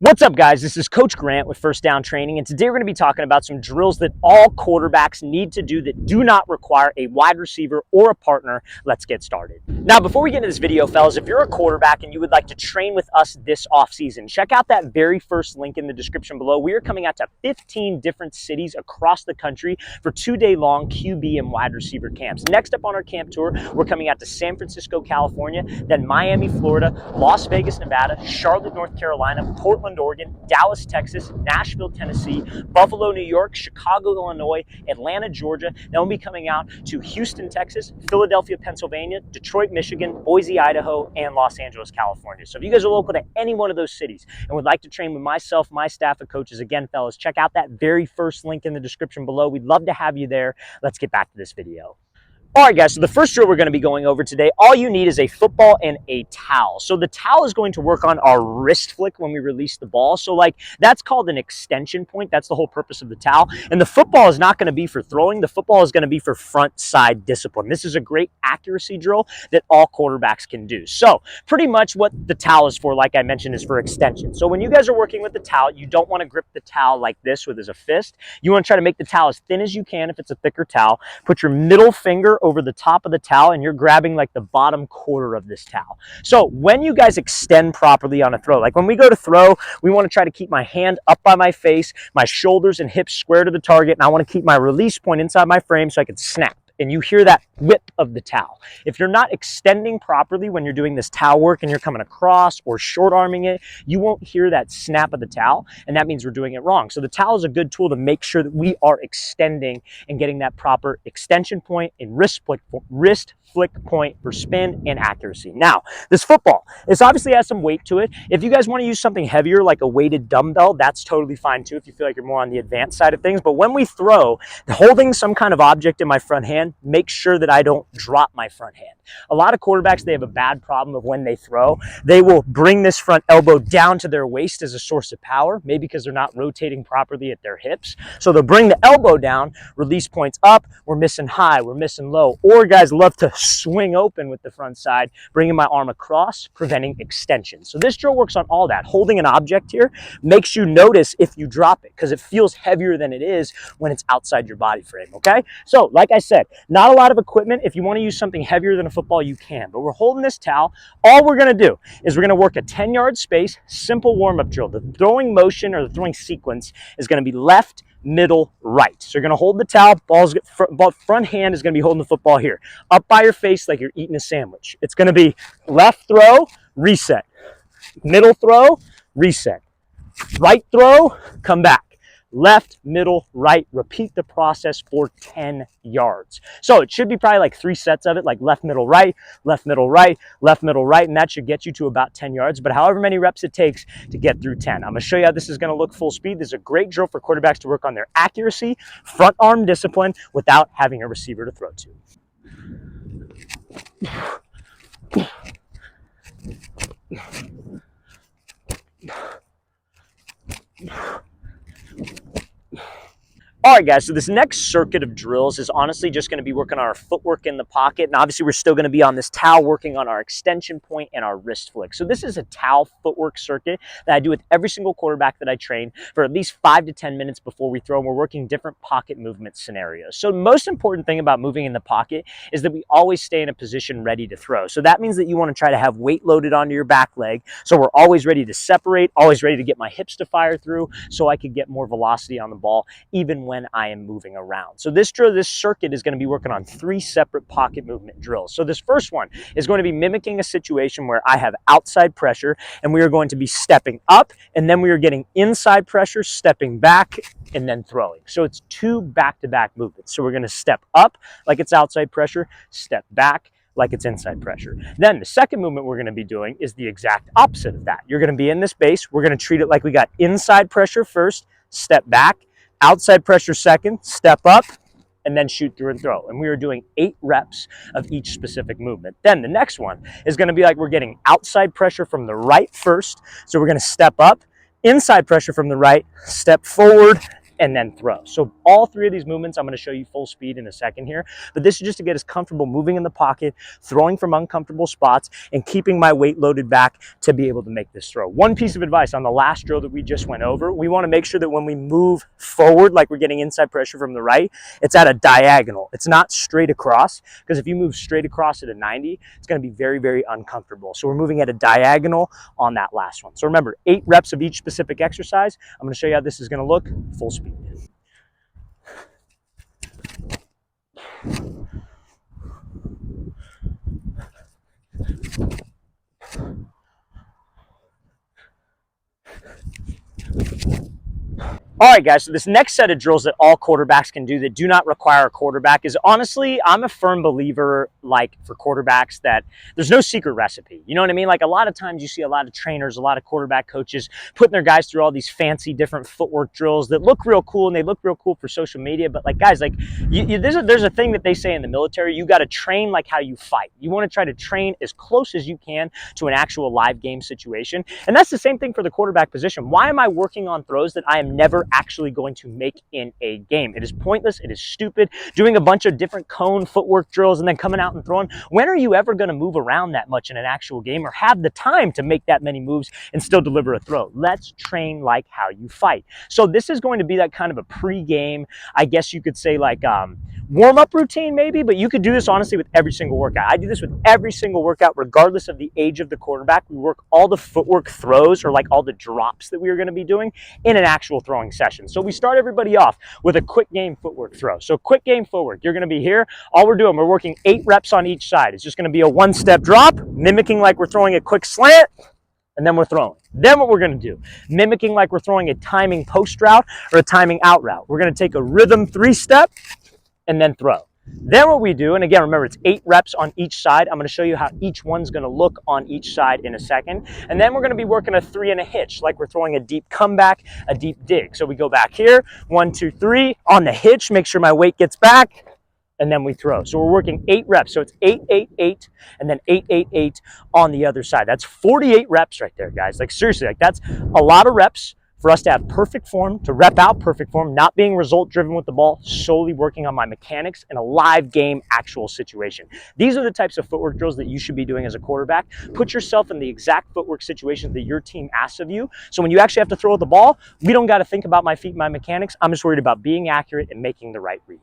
What's up, guys? This is Coach Grant with First Down Training, and today we're going to be talking about some drills that all quarterbacks need to do that do not require a wide receiver or a partner. Let's get started. Now, before we get into this video, fellas, if you're a quarterback and you would like to train with us this offseason, check out that very first link in the description below. We are coming out to 15 different cities across the country for 2-day-long QB and wide receiver camps. Next up on our camp tour, we're coming out to San Francisco, California, then Miami, Florida, Las Vegas, Nevada, Charlotte, North Carolina, Portland, Oregon, Dallas, Texas, Nashville, Tennessee, Buffalo, New York, Chicago, Illinois, Atlanta, Georgia. Then we'll be coming out to Houston, Texas, Philadelphia, Pennsylvania, Detroit, Michigan, Boise, Idaho, and Los Angeles, California. So if you guys are local to any one of those cities and would like to train with myself, my staff of coaches, again, fellas, check out that very first link in the description below. We'd love to have you there. Let's get back to this video. All right, guys, so the first drill we're going to be going over today, all you need is a football and a towel. So the towel is going to work on our wrist flick when we release the ball. So that's called an extension point. That's the whole purpose of the towel. And the football is not going to be for throwing. The football is going to be for front side discipline. This is a great accuracy drill that all quarterbacks can do. So pretty much what the towel is for, like I mentioned, is for extension. So when you guys are working with the towel, you don't want to grip the towel like this with as a fist. You want to try to make the towel as thin as you can if it's a thicker towel. Put your middle finger over the top of the towel and you're grabbing like the bottom quarter of this towel. So when you guys extend properly on a throw, like when we go to throw, we want to try to keep my hand up by my face, my shoulders and hips square to the target, and I want to keep my release point inside my frame so I can snap. And you hear that whip of the towel. If you're not extending properly when you're doing this towel work and you're coming across or short arming it, you won't hear that snap of the towel, and that means we're doing it wrong. So the towel is a good tool to make sure that we are extending and getting that proper extension point and wrist flick point for spin and accuracy. Now, this football, this obviously has some weight to it. If you guys want to use something heavier like a weighted dumbbell, that's totally fine too if you feel like you're more on the advanced side of things. But when we throw, holding some kind of object in my front hand, make sure that I don't drop my front hand. A lot of quarterbacks, they have a bad problem of when they throw, they will bring this front elbow down to their waist as a source of power, maybe because they're not rotating properly at their hips. So they'll bring the elbow down, release points up, we're missing high, we're missing low. Or guys love to swing open with the front side, bringing my arm across, preventing extension. So this drill works on all that. Holding an object here makes you notice if you drop it because it feels heavier than it is when it's outside your body frame, okay? So like I said, not a lot of equipment. If you want to use something heavier than a football, you can. But we're holding this towel. All we're going to do is we're going to work a 10-yard space, simple warm-up drill. The throwing motion or the throwing sequence is going to be left, middle, right. So you're going to hold the towel, front hand is going to be holding the football here. Up by your face like you're eating a sandwich. It's going to be left throw, reset. Middle throw, reset. Right throw, come back. Left, middle, right. Repeat the process for 10 yards. So it should be probably like 3 sets of it, like left, middle, right, left, middle, right, left, middle, right, and that should get you to about 10 yards. But however many reps it takes to get through 10. I'm going to show you how this is going to look full speed. This is a great drill for quarterbacks to work on their accuracy, front arm discipline without having a receiver to throw to. All right, guys, so this next circuit of drills is honestly just going to be working on our footwork in the pocket. And obviously, we're still going to be on this towel working on our extension point and our wrist flick. So this is a towel footwork circuit that I do with every single quarterback that I train for at least 5 to 10 minutes before we throw. And we're working different pocket movement scenarios. So the most important thing about moving in the pocket is that we always stay in a position ready to throw. So that means that you want to try to have weight loaded onto your back leg. So we're always ready to separate, always ready to get my hips to fire through so I could get more velocity on the ball, even when I am moving around. So this circuit is going to be working on 3 separate pocket movement drills. So this first one is going to be mimicking a situation where I have outside pressure and we are going to be stepping up and then we are getting inside pressure, stepping back and then throwing. So it's 2 back-to-back movements. So we're going to step up like it's outside pressure, step back like it's inside pressure. Then the second movement we're going to be doing is the exact opposite of that. You're going to be in this base. We're going to treat it like we got inside pressure first, step back, outside pressure second, step up, and then shoot through and throw. And we are doing 8 reps of each specific movement. Then the next one is going to be like we're getting outside pressure from the right first. So we're going to step up, inside pressure from the right, step forward, and then throw. So all three of these movements, I'm going to show you full speed in a second here, but this is just to get us comfortable moving in the pocket, throwing from uncomfortable spots, and keeping my weight loaded back to be able to make this throw. One piece of advice on the last drill that we just went over, we want to make sure that when we move forward, like we're getting inside pressure from the right, it's at a diagonal. It's not straight across, because if you move straight across at a 90, it's going to be very, very uncomfortable. So we're moving at a diagonal on that last one. So remember, 8 reps of each specific exercise. I'm going to show you how this is going to look full speed. All right, guys, so this next set of drills that all quarterbacks can do that do not require a quarterback is, honestly, I'm a firm believer, like, for quarterbacks, that there's no secret recipe. You know what I mean? Like, a lot of times you see a lot of trainers, a lot of quarterback coaches putting their guys through all these fancy different footwork drills that look real cool, and they look real cool for social media. But, like, guys, like, there's a thing that they say in the military: you got to train like how you fight. You want to try to train as close as you can to an actual live game situation. And that's the same thing for the quarterback position. Why am I working on throws that I am never actually going to make in a game? It is pointless. It is stupid. Doing a bunch of different cone footwork drills and then coming out and throwing. When are you ever going to move around that much in an actual game, or have the time to make that many moves and still deliver a throw? Let's train like how you fight. So this is going to be that kind of a pre-game, I guess you could say, like, warm-up routine maybe, but you could do this honestly with every single workout. I do this with every single workout, regardless of the age of the quarterback. We work all the footwork throws, or like all the drops that we are going to be doing in an actual throwing session. So we start everybody off with a quick game footwork throw. So quick game footwork, you're going to be here. All we're doing, we're working 8 reps on each side. It's just going to be a 1-step drop, mimicking like we're throwing a quick slant, and then we're throwing. Then what we're going to do, mimicking like we're throwing a timing post route or a timing out route, we're going to take a rhythm 3-step and then throw. Then what we do, and again, remember, it's 8 reps on each side. I'm going to show you how each one's going to look on each side in a second. And then we're going to be working a 3 and a hitch, like we're throwing a deep comeback, a deep dig. So we go back here, 1, 2, 3, on the hitch, make sure my weight gets back, and then we throw. So we're working 8 reps. So it's 8, 8, 8, and then 8, 8, 8 on the other side. That's 48 reps right there, guys. Like, seriously, like, that's a lot of reps for us to have perfect form, to rep out perfect form, not being result driven with the ball, solely working on my mechanics in a live game actual situation. These are the types of footwork drills that you should be doing as a quarterback. Put yourself in the exact footwork situations that your team asks of you. So when you actually have to throw the ball, we don't got to think about my feet, my mechanics. I'm just worried about being accurate and making the right read.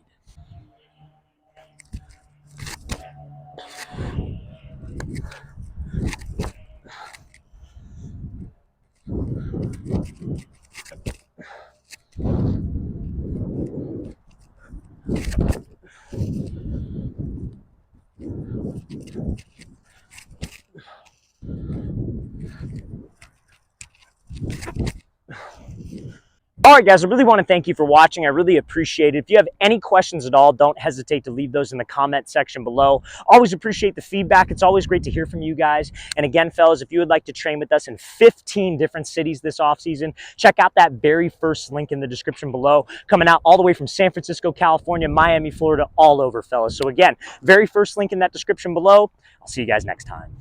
All right, guys, I really want to thank you for watching. I really appreciate it. If you have any questions at all, don't hesitate to leave those in the comment section below. Always appreciate the feedback. It's always great to hear from you guys. And again, fellas, if you would like to train with us in 15 different cities this offseason, check out that very first link in the description below. Coming out all the way from San Francisco, California, Miami, Florida, all over, fellas. So again, very first link in that description below. I'll see you guys next time.